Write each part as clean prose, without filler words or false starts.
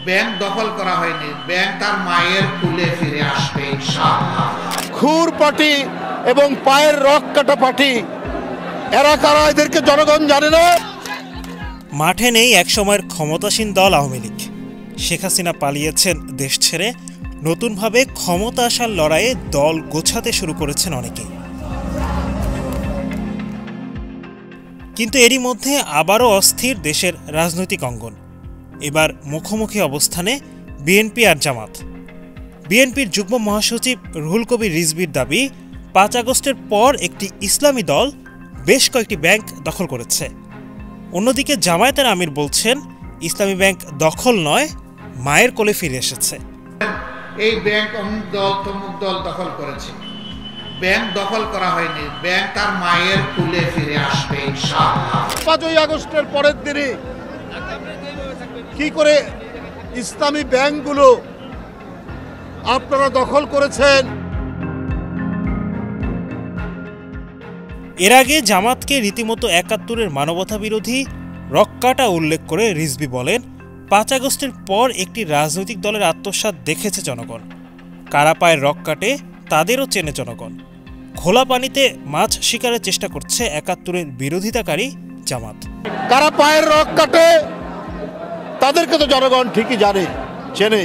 Bank দখল করা হয়নি, ব্যাংক তার মায়ের কুলে ফিরে আসবে ইনশাআল্লাহ। খুর পার্টি এবং পায়ের রক কাটা পার্টি, এরা কারা এদেরকে জনগণ জানে না। মাঠে নেই একসময়ের ক্ষমতাসীন দল আওয়ামী লীগ। শেখ হাসিনা পালিয়েছেন দেশ ছেড়ে, নতুনভাবে ক্ষমতা আসার লড়াইয়ে দল গোছাতে শুরু করেছেন অনেকেই। কিন্তু এরই মধ্যে আবারও অস্থির দেশের রাজনৈতিক অঙ্গন। এবার মুখোমুখি অবস্থানে বিএনপি আর জামাত। বিএনপির যুগ্ম মহাসচিব রুহুল কবির রিজভীর দাবি, ৫ আগস্টের পর একটি ইসলামী দল বেশ কয়েকটি ব্যাংক দখল করেছে। অন্যদিকে জামায়াতের আমির বলছেন, ইসলামী ব্যাংক দখল নয়, মায়ের কোলে ফিরে এসেছে। এই ব্যাংক অমুক দল তমুক দল দখল করেছে, ব্যাংক দখল করা হয়নি, ব্যাংক তার মায়ের কুলে ফিরে আসবে ইনশাআল্লাহ। ৫ই আগস্টের পরের দিনে কি করে ইসলামী ব্যাংকগুলো আপনারা দখল করেছেন? এর আগে জামাতকে রীতিমতো ৭১-এর মানবতা বিরোধী রক্কাটা উল্লেখ করে রিজভী বলেন, ৫ আগস্টের পর একটি রাজনৈতিক দলের আত্মসাৎ দেখেছে জনগণ। কারা পায়ের রক কাটে তাদেরও চেনে জনগণ। খোলা পানিতে মাছ শিকারের চেষ্টা করছে ৭১-এর বিরোধিতাকারী জামাত। কারা পায়ের রক কাটে তাদেরকে তো জনগণ ঠিকই জানে, চেনে।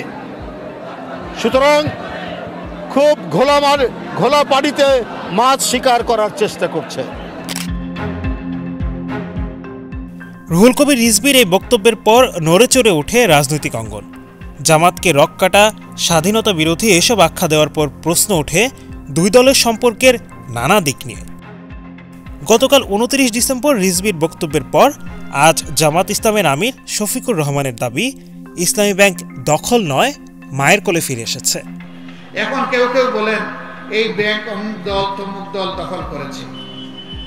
সুতরাং খুব ঘোলা পানিতে মাছ শিকার করার চেষ্টা করছে। রুহুল কবির রিজভীর এই বক্তব্যের পর নড়েচড়ে ওঠে রাজনৈতিক অঙ্গন। জামাতকে রক্কাটা, স্বাধীনতা বিরোধী এসব আখ্যা দেওয়ার পর প্রশ্ন ওঠে দুই দলের সম্পর্কের নানা দিক নিয়ে। গতকাল ২৯ ডিসেম্বর রিজভীর বক্তব্যের পর আজ জামাত ইসলামের আমির শফিকুর রহমানের দাবি, ইসলামী ব্যাংক দখল নয়, মায়ের কোলে ফিরে এসেছে। এখন কেউ কেউ বলেন এই ব্যাংক অমুক দল তমুক দল দখল করেছে,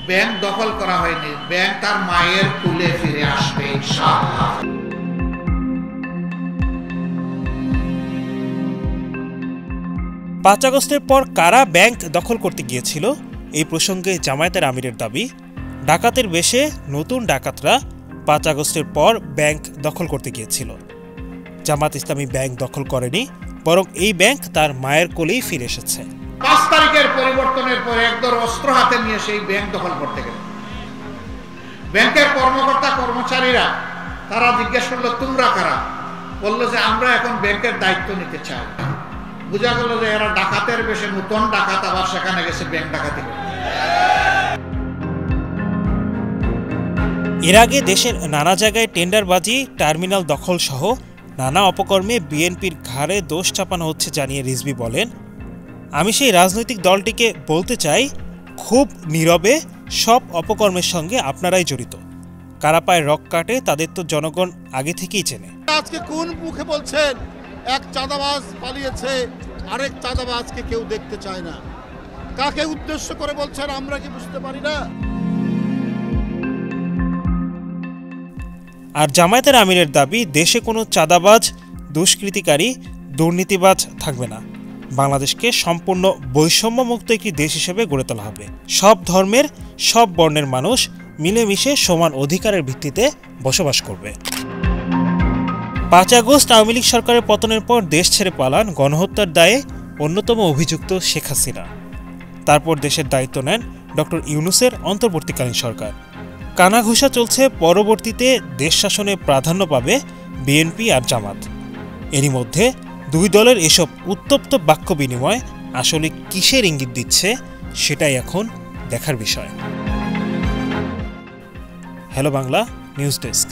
ব্যাংক দখল করা হয়নি, ব্যাংক তার মায়ের কুলে ফিরে আসবে ইনশাআল্লাহ। ৫ আগস্টের পর কারা ব্যাংক দখল করতে গিয়েছিল, এই প্রসঙ্গে জামায়াতের আমিরের দাবি, ডাকাতের বেশে নতুন ডাকাতরা ৫ আগস্টের পর ব্যাংক দখল করতে গিয়েছিল। জামাত ইসলামী ব্যাংক দখল করেনি, বরং এই ব্যাংক তার মায়ের কোলেই ফিরে এসেছে। ৫ তারিখের পরিবর্তনের পর একদর অস্ত্র হাতে নিয়ে সেই ব্যাংক দখল করতে গেল। ব্যাংকের কর্মকর্তা কর্মচারীরা তারা জিজ্ঞেস করলো, তোমরা কারা? বললো যে আমরা এখন ব্যাংকের দায়িত্ব নিতে চাই। বোঝা গেল যে এরা ডাকাতের বেশে নতুন ডাকাত, আবার সেখানে গেছে ব্যাংক ডাকাতি করতে। এর আগে দেশের নানা জায়গায় টেন্ডারবাজি, টার্মিনাল দখল সহ নানা অপকর্মে বিএনপির ঘাড়ে দোষ চাপানো হচ্ছে জানিয়ে রিজভী বলেন, আমি সেই রাজনৈতিক দলটিকে বলতে চাই, খুব নীরবে সব অপকর্মের সঙ্গে আপনারাই জড়িত। কারা পায়ের রক কাটে তাদের তো জনগণ আগে থেকেই চেনে। আজকে কোন মুখে বলছেন এক চাঁদাবাজ পালিয়েছে, আরেক চাঁদাবাজকে কেউ দেখতে চায় না? কাকে উদ্দেশ্য করে বলছেন আমরা কি বুঝতে পারি না? আর জামায়াতের আমিরের দাবি, দেশে কোনো চাঁদাবাজ, দুষ্কৃতিকারী, দুর্নীতিবাজ থাকবে না। বাংলাদেশকে সম্পূর্ণ বৈষম্যমুক্ত একটি দেশ হিসেবে গড়ে তোলা হবে। সব ধর্মের, সব বর্ণের মানুষ মিলেমিশে সমান অধিকারের ভিত্তিতে বসবাস করবে। ৫ আগস্ট আওয়ামী লীগ সরকারের পতনের পর দেশ ছেড়ে পালান গণহত্যার দায়ে অন্যতম অভিযুক্ত শেখ হাসিনা। তারপর দেশের দায়িত্ব নেন ডক্টর ইউনূসের অন্তর্বর্তীকালীন সরকার। কানাঘুষা চলছে, পরবর্তীতে দেশ শাসনে প্রাধান্য পাবে বিএনপি আর জামাত। এরই মধ্যে দুই দলের এসব উত্তপ্ত বাক্য বিনিময় আসলে কিসের ইঙ্গিত দিচ্ছে, সেটাই এখন দেখার বিষয়। Hello Bangla news desk.